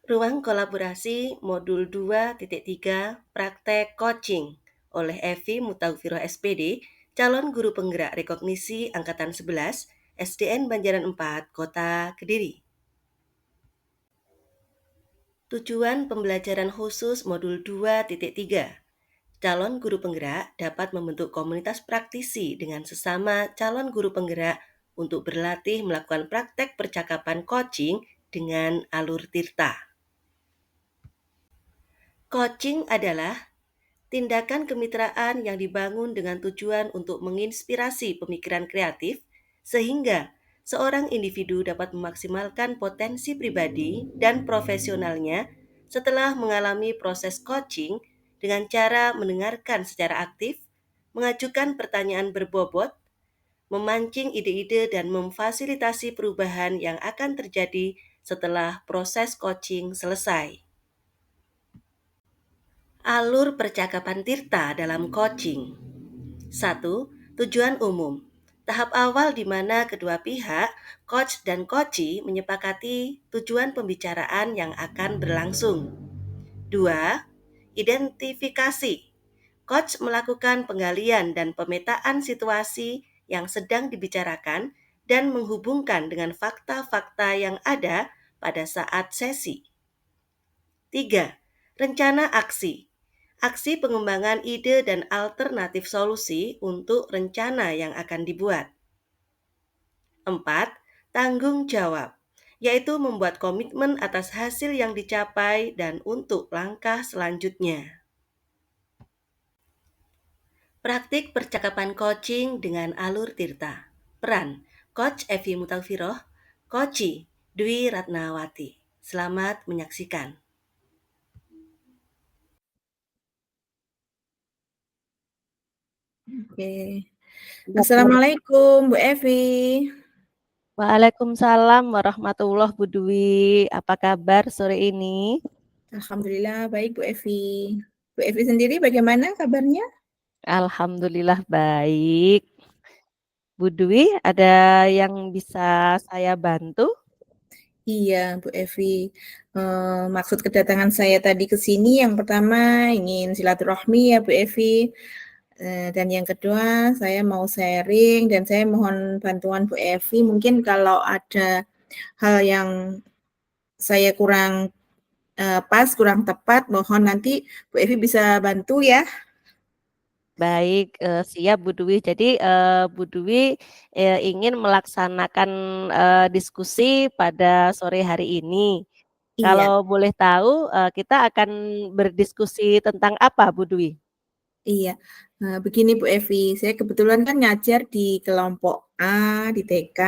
Ruang kolaborasi modul 2.3 Praktek Coaching oleh Evi Mutaufiro SPD, calon guru penggerak rekognisi Angkatan 11, SDN Banjaran 4, Kota Kediri. Tujuan pembelajaran khusus modul 2.3. Calon guru penggerak dapat membentuk komunitas praktisi dengan sesama calon guru penggerak untuk berlatih melakukan praktek percakapan coaching dengan alur tirta. Coaching adalah tindakan kemitraan yang dibangun dengan tujuan untuk menginspirasi pemikiran kreatif sehingga seorang individu dapat memaksimalkan potensi pribadi dan profesionalnya setelah mengalami proses coaching dengan cara mendengarkan secara aktif, mengajukan pertanyaan berbobot, memancing ide-ide dan memfasilitasi perubahan yang akan terjadi setelah proses coaching selesai. Alur percakapan tirta dalam coaching. 1. Tujuan umum. Tahap awal di mana kedua pihak, coach dan coachee, menyepakati tujuan pembicaraan yang akan berlangsung. 2. Identifikasi. Coach melakukan penggalian dan pemetaan situasi yang sedang dibicarakan dan menghubungkan dengan fakta-fakta yang ada pada saat sesi. 3. Rencana aksi. Aksi pengembangan ide dan alternatif solusi untuk rencana yang akan dibuat. 4. Tanggung jawab, yaitu membuat komitmen atas hasil yang dicapai dan untuk langkah selanjutnya. Praktik percakapan coaching dengan alur tirta. Peran Coach Evi Mutaufiro, Coachee Dwi Ratnawati. Selamat menyaksikan. Oke. Assalamualaikum Bu Evi. Waalaikumsalam warahmatullahi Bu Dwi. Apa kabar sore ini? Alhamdulillah baik Bu Evi. Bu Evi sendiri bagaimana kabarnya? Alhamdulillah baik. Bu Dwi, ada yang bisa saya bantu? Iya Bu Evi. Maksud kedatangan saya tadi ke sini yang pertama ingin silaturahmi ya Bu Evi. Dan yang kedua saya mau sharing dan saya mohon bantuan Bu Evi. Mungkin kalau ada hal yang saya kurang pas, kurang tepat, mohon nanti Bu Evi bisa bantu ya. Baik, siap Bu Dwi. Jadi Bu Dwi ingin melaksanakan diskusi pada sore hari ini. Iya. Kalau boleh tahu, kita akan berdiskusi tentang apa Bu Dwi? Iya, begini Bu Evi, saya kebetulan kan ngajar di kelompok A di TK,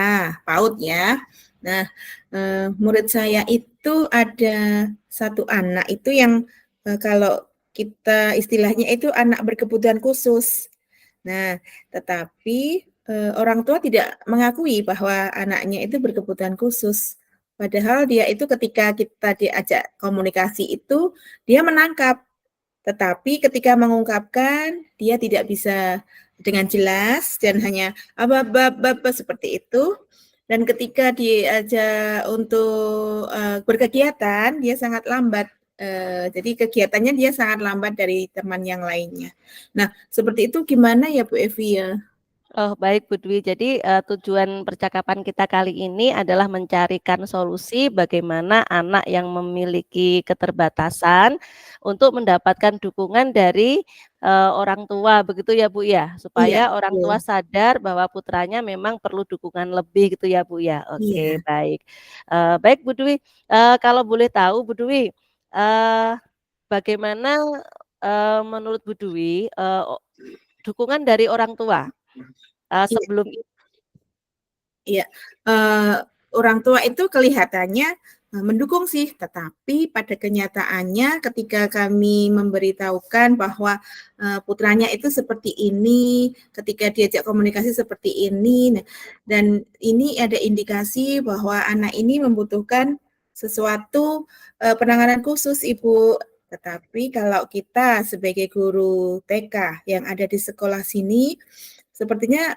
PAUD ya. Nah, murid saya itu ada satu anak itu yang kalau kita istilahnya itu anak berkebutuhan khusus. Nah, tetapi orang tua tidak mengakui bahwa anaknya itu berkebutuhan khusus. Padahal dia itu ketika kita diajak komunikasi itu, dia menangkap. Tetapi ketika mengungkapkan, dia tidak bisa dengan jelas dan hanya apa seperti itu. Dan ketika diajak untuk berkegiatan, dia sangat lambat. Jadi kegiatannya dia sangat lambat dari teman yang lainnya. Nah, seperti itu gimana ya Bu Evi ya? Oh, baik Bu Dwi. Jadi tujuan percakapan kita kali ini adalah mencarikan solusi bagaimana anak yang memiliki keterbatasan untuk mendapatkan dukungan dari orang tua, begitu ya Bu ya, Iya, supaya orang tua betul. sadar bahwa putranya memang perlu dukungan lebih gitu ya Bu ya. Oke, Iya. baik. Baik Bu Dwi, kalau boleh tahu Bu Dwi, bagaimana menurut Bu Dwi dukungan dari orang tua? Iya. Sebelum Iya, orang tua itu kelihatannya mendukung sih, tetapi pada kenyataannya ketika kami memberitahukan bahwa putranya itu seperti ini, ketika diajak komunikasi seperti ini, dan ini ada indikasi bahwa anak ini membutuhkan sesuatu penanganan khusus, Ibu. Tetapi kalau kita sebagai guru TK yang ada di sekolah sini, sepertinya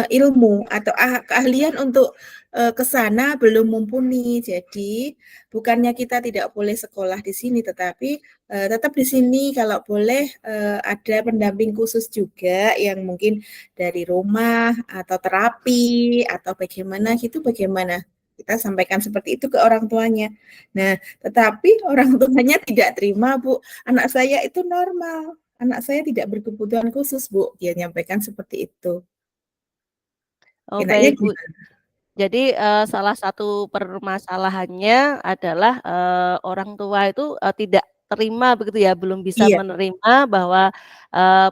ilmu atau keahlian untuk ke sana belum mumpuni. Jadi bukannya kita tidak boleh sekolah di sini, tetapi tetap di sini kalau boleh ada pendamping khusus juga yang mungkin dari rumah atau terapi atau bagaimana gitu, bagaimana kita sampaikan seperti itu ke orang tuanya. Nah, tetapi orang tuanya tidak terima, Bu. Anak saya itu normal. Anak saya tidak berkebutuhan khusus, Bu. Dia nyampaikan seperti itu. Oh, Enaknya baik, Bu. gimana? Jadi, salah satu permasalahannya adalah, orang tua itu, tidak terima begitu ya, belum bisa Iya, menerima bahwa,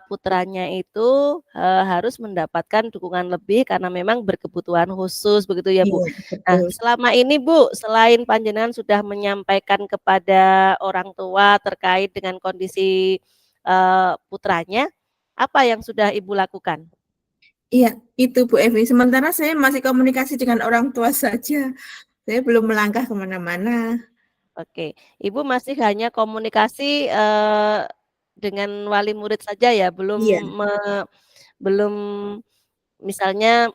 putranya itu, harus mendapatkan dukungan lebih karena memang berkebutuhan khusus begitu ya, Bu. iya, Nah, betul. selama ini Bu, selain panjenengan sudah menyampaikan kepada orang tua terkait dengan kondisi, putranya, apa yang sudah Ibu lakukan? Iya, itu Bu Evi. Sementara saya masih komunikasi dengan orang tua saja. Saya belum melangkah kemana mana. Oke, Ibu masih hanya komunikasi, dengan wali murid saja ya, belum Iya, belum misalnya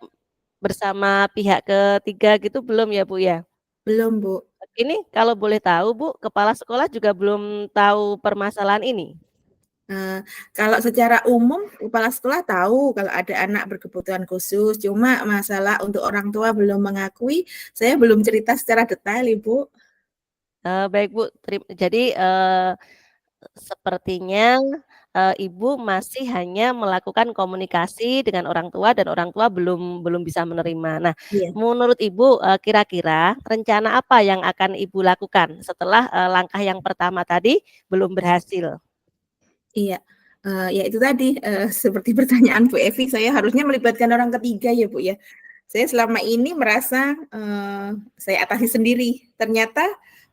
bersama pihak ketiga gitu belum ya, Bu, ya? belum Bu. Ini kalau boleh tahu, Bu, kepala sekolah juga belum tahu permasalahan ini? Eee, Kalau secara umum kepala sekolah tahu kalau ada anak berkebutuhan khusus, cuma masalah untuk orang tua belum mengakui, saya belum cerita secara detail, Ibu. Baik, Bu, jadi, sepertinya, Ibu masih hanya melakukan komunikasi dengan orang tua dan orang tua belum belum bisa menerima. Nah, Iya, menurut Ibu, kira-kira rencana apa yang akan Ibu lakukan setelah, langkah yang pertama tadi belum berhasil? iya, ya itu tadi, seperti pertanyaan Bu Evi, saya harusnya melibatkan orang ketiga ya, Bu, ya. Saya selama ini merasa, saya atasi sendiri, ternyata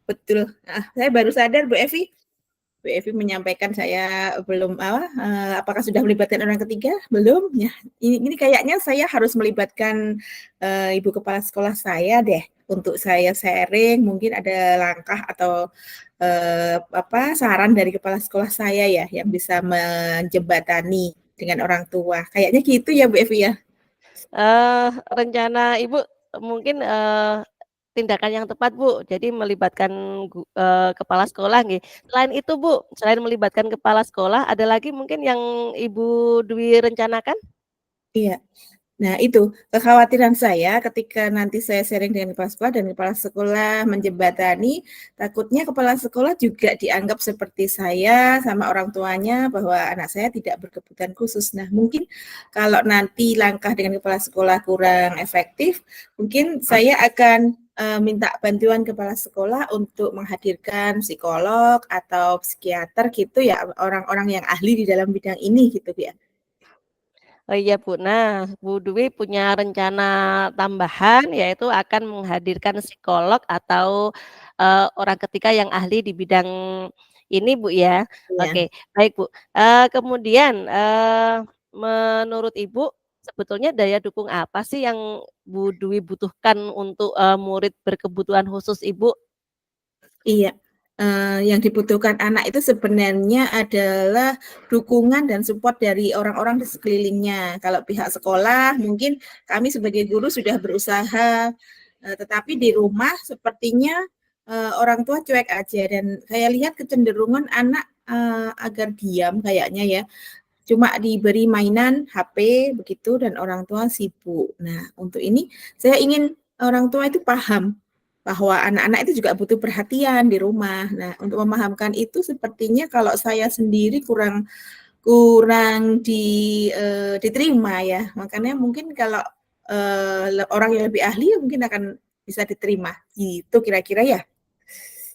betul, saya baru sadar Bu Evi menyampaikan saya belum apakah sudah melibatkan orang ketiga? Belum, ya. Ini kayaknya saya harus melibatkan, ibu kepala sekolah saya deh, untuk saya sharing, mungkin ada langkah atau, saran dari kepala sekolah saya ya, yang bisa menjembatani dengan orang tua. Kayaknya gitu ya, Bu Evi, ya? Rencana Ibu mungkin, tindakan yang tepat, Bu. Jadi melibatkan kepala sekolah nggih. Selain itu, Bu, selain melibatkan kepala sekolah, ada lagi mungkin yang Ibu Dwi rencanakan? Iya. Nah itu, kekhawatiran saya ketika nanti saya sharing dengan kepala sekolah dan kepala sekolah menjembatani, takutnya kepala sekolah juga dianggap seperti saya sama orang tuanya bahwa anak saya tidak berkebutuhan khusus. Nah mungkin kalau nanti langkah dengan kepala sekolah kurang efektif, mungkin saya akan minta bantuan kepala sekolah untuk menghadirkan psikolog atau psikiater gitu ya, orang-orang yang ahli di dalam bidang ini gitu ya. Oh iya, Bu. Nah, Bu Dwi punya rencana tambahan, yaitu akan menghadirkan psikolog atau, orang ketiga yang ahli di bidang ini, Bu, ya. Ya. Oke, baik, Bu. Kemudian, menurut Ibu, sebetulnya daya dukung apa sih yang Bu Dwi butuhkan untuk, murid berkebutuhan khusus Ibu? Iya, yang dibutuhkan anak itu sebenarnya adalah dukungan dan support dari orang-orang di sekelilingnya. Kalau pihak sekolah mungkin kami sebagai guru sudah berusaha, tetapi di rumah sepertinya, orang tua cuek aja dan saya lihat kecenderungan anak, agar diam kayaknya ya, cuma diberi mainan HP begitu dan orang tua sibuk. Nah, untuk ini saya ingin orang tua itu paham bahwa anak-anak itu juga butuh perhatian di rumah. Nah, untuk memahamkan itu sepertinya kalau saya sendiri kurang kurang diterima ya. Makanya mungkin kalau, orang yang lebih ahli mungkin akan bisa diterima, gitu kira-kira ya?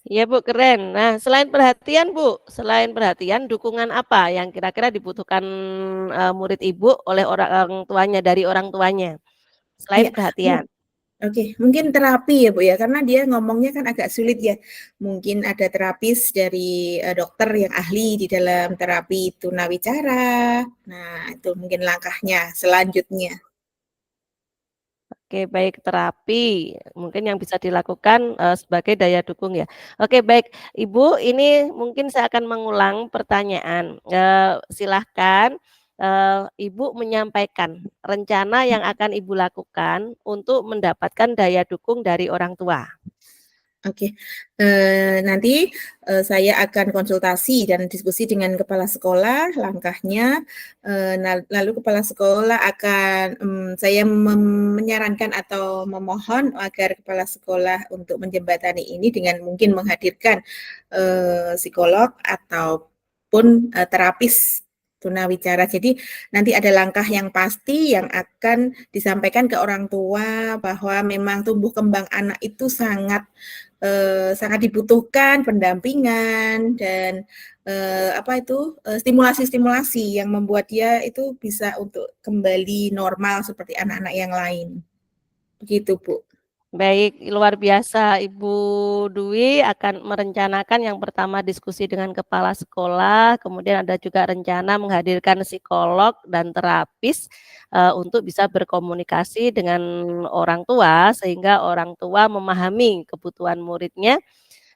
Iya, Bu, keren. Nah, selain perhatian, Bu, selain perhatian, dukungan apa yang kira-kira dibutuhkan, murid Ibu oleh orang tuanya, dari orang tuanya, selain Iya, perhatian? oke, mungkin terapi ya, Bu, ya, karena dia ngomongnya kan agak sulit ya. Mungkin ada terapis dari, dokter yang ahli di dalam terapi tunawicara. Nah, itu mungkin langkahnya selanjutnya. Oke, baik, terapi mungkin yang bisa dilakukan, sebagai daya dukung ya. Oke, baik, Ibu, ini mungkin saya akan mengulang pertanyaan, silahkan, Ibu menyampaikan rencana yang akan Ibu lakukan untuk mendapatkan daya dukung dari orang tua. Oke, nanti saya akan konsultasi dan diskusi dengan kepala sekolah langkahnya. Lalu kepala sekolah akan saya menyarankan atau memohon agar kepala sekolah untuk menjembatani ini dengan mungkin menghadirkan psikolog ataupun terapis tunawicara. Jadi nanti ada langkah yang pasti yang akan disampaikan ke orang tua bahwa memang tumbuh kembang anak itu sangat dibutuhkan pendampingan dan stimulasi-stimulasi yang membuat dia itu bisa untuk kembali normal seperti anak-anak yang lain. Begitu, Bu. Baik, luar biasa. Ibu Dwi akan merencanakan yang pertama diskusi dengan kepala sekolah, kemudian ada juga rencana menghadirkan psikolog dan terapis untuk bisa berkomunikasi dengan orang tua sehingga orang tua memahami kebutuhan muridnya,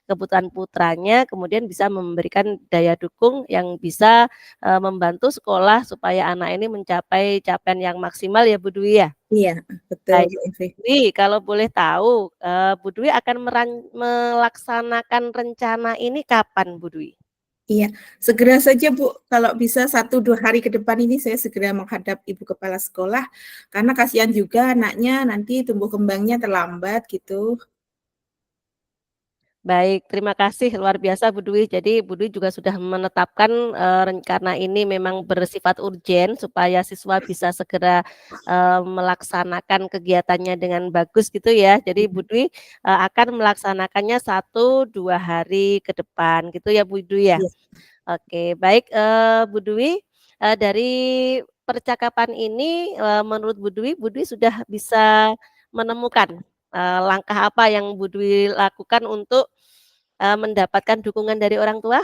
kebutuhan putranya, kemudian bisa memberikan daya dukung yang bisa membantu sekolah supaya anak ini mencapai capaian yang maksimal ya Bu Dwi ya. Iya, betul Baik, Bu Evi. Dwi, kalau boleh tahu, Bu Dwi akan melaksanakan rencana ini kapan, Bu Dwi? Iya, segera saja Bu. Kalau bisa 1-2 hari ke depan ini saya segera menghadap Ibu Kepala Sekolah, karena kasihan juga anaknya nanti tumbuh kembangnya terlambat gitu. Baik, terima kasih luar biasa Bu Dwi. Jadi Bu Dwi juga sudah menetapkan, karena ini memang bersifat urgen supaya siswa bisa segera, melaksanakan kegiatannya dengan bagus gitu ya. Jadi Bu Dwi, akan melaksanakannya 1-2 hari ke depan gitu ya Bu Dwi ya? Iya. Oke, baik, Bu Dwi, dari percakapan ini, menurut Bu Dwi sudah bisa menemukan, langkah apa yang Bu Dwi lakukan untuk, mendapatkan dukungan dari orang tua?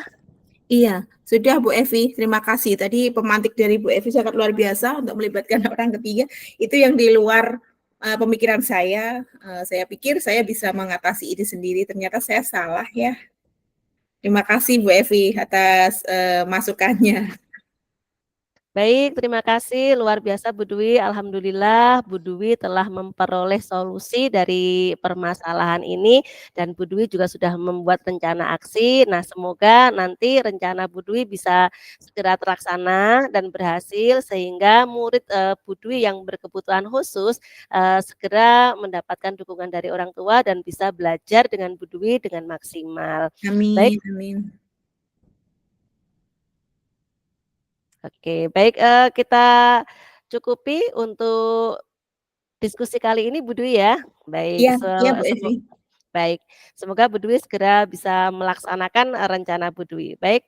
Iya, sudah Bu Evi, terima kasih. Tadi pemantik dari Bu Evi sangat luar biasa untuk melibatkan orang ketiga. Itu yang di luar pemikiran saya. Saya pikir saya bisa mengatasi ini sendiri, ternyata saya salah ya. Terima kasih Bu Evi atas masukannya. Baik, terima kasih luar biasa Bu Dwi. Alhamdulillah Bu Dwi telah memperoleh solusi dari permasalahan ini dan Bu Dwi juga sudah membuat rencana aksi. Nah, semoga nanti rencana Bu Dwi bisa segera terlaksana dan berhasil sehingga murid Bu Dwi yang berkebutuhan khusus segera mendapatkan dukungan dari orang tua dan bisa belajar dengan Bu Dwi dengan maksimal. Baik. Amin, amin. Oke, baik, kita cukupi untuk diskusi kali ini Bu Dwi ya. Baik, Iya, iya Bu Evi. baik, semoga Bu Dwi segera bisa melaksanakan, rencana Bu Dwi. Baik,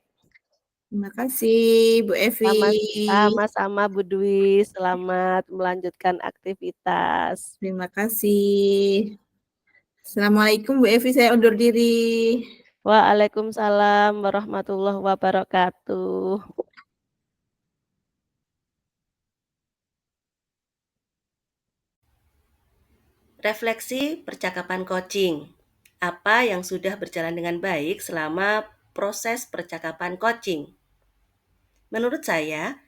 Terima kasih Bu Evi. sama-sama Bu Dwi, selamat melanjutkan aktivitas. Terima kasih. Assalamualaikum Bu Evi, saya undur diri. Waalaikumsalam warahmatullahi wabarakatuh. Refleksi percakapan coaching. Apa yang sudah berjalan dengan baik selama proses percakapan coaching? Menurut saya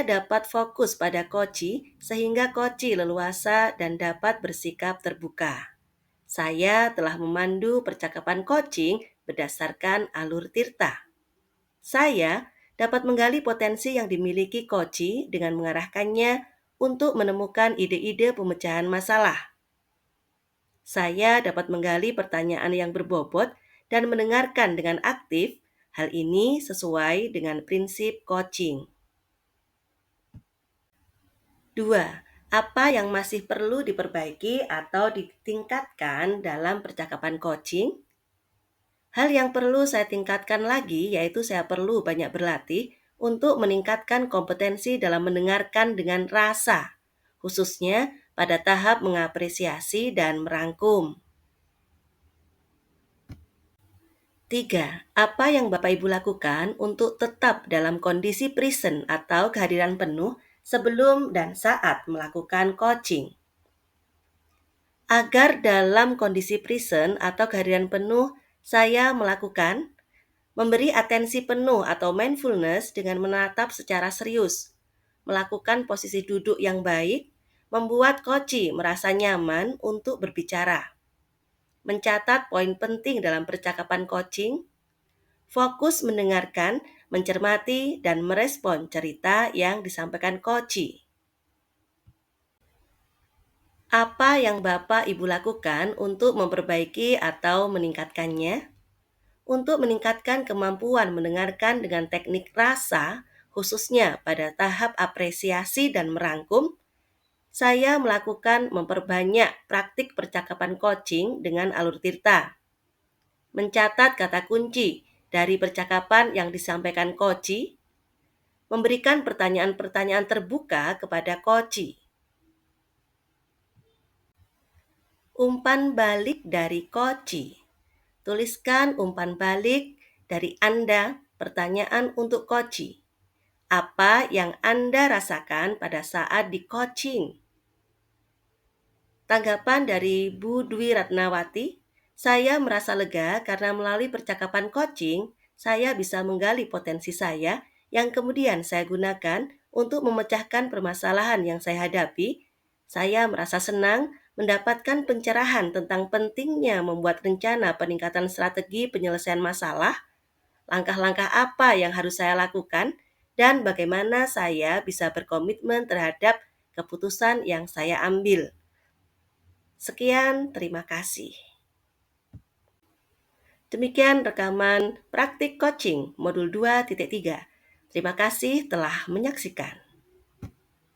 dapat fokus pada coach sehingga coach leluasa dan dapat bersikap terbuka. Saya telah memandu percakapan coaching berdasarkan alur Tirta. Saya dapat menggali potensi yang dimiliki coach dengan mengarahkannya untuk menemukan ide-ide pemecahan masalah. Saya dapat menggali pertanyaan yang berbobot dan mendengarkan dengan aktif. Hal ini sesuai dengan prinsip coaching. 2. Apa yang masih perlu diperbaiki atau ditingkatkan dalam percakapan coaching? Hal yang perlu saya tingkatkan lagi yaitu saya perlu banyak berlatih untuk meningkatkan kompetensi dalam mendengarkan dengan rasa, khususnya pada tahap mengapresiasi dan merangkum. 3. Apa yang Bapak Ibu lakukan untuk tetap dalam kondisi present atau kehadiran penuh sebelum dan saat melakukan coaching? Agar dalam kondisi present atau kehadiran penuh, saya melakukan memberi atensi penuh atau mindfulness dengan menatap secara serius, melakukan posisi duduk yang baik, membuat koci merasa nyaman untuk berbicara. Mencatat poin penting dalam percakapan coaching, fokus mendengarkan, mencermati, dan merespon cerita yang disampaikan koci. Apa yang Bapak Ibu lakukan untuk memperbaiki atau meningkatkannya? Untuk meningkatkan kemampuan mendengarkan dengan teknik rasa, khususnya pada tahap apresiasi dan merangkum, saya melakukan memperbanyak praktik percakapan coaching dengan alur tirta. Mencatat kata kunci dari percakapan yang disampaikan koci, memberikan pertanyaan-pertanyaan terbuka kepada koci. Umpan balik dari koci. Tuliskan umpan balik dari Anda, pertanyaan untuk koci. Apa yang Anda rasakan pada saat di coaching? Tanggapan dari Bu Dwi Ratnawati, saya merasa lega karena melalui percakapan coaching, saya bisa menggali potensi saya yang kemudian saya gunakan untuk memecahkan permasalahan yang saya hadapi. Saya merasa senang mendapatkan pencerahan tentang pentingnya membuat rencana peningkatan strategi penyelesaian masalah, langkah-langkah apa yang harus saya lakukan, dan bagaimana saya bisa berkomitmen terhadap keputusan yang saya ambil. Sekian, terima kasih. Demikian rekaman praktik coaching modul 2.3. Terima kasih telah menyaksikan.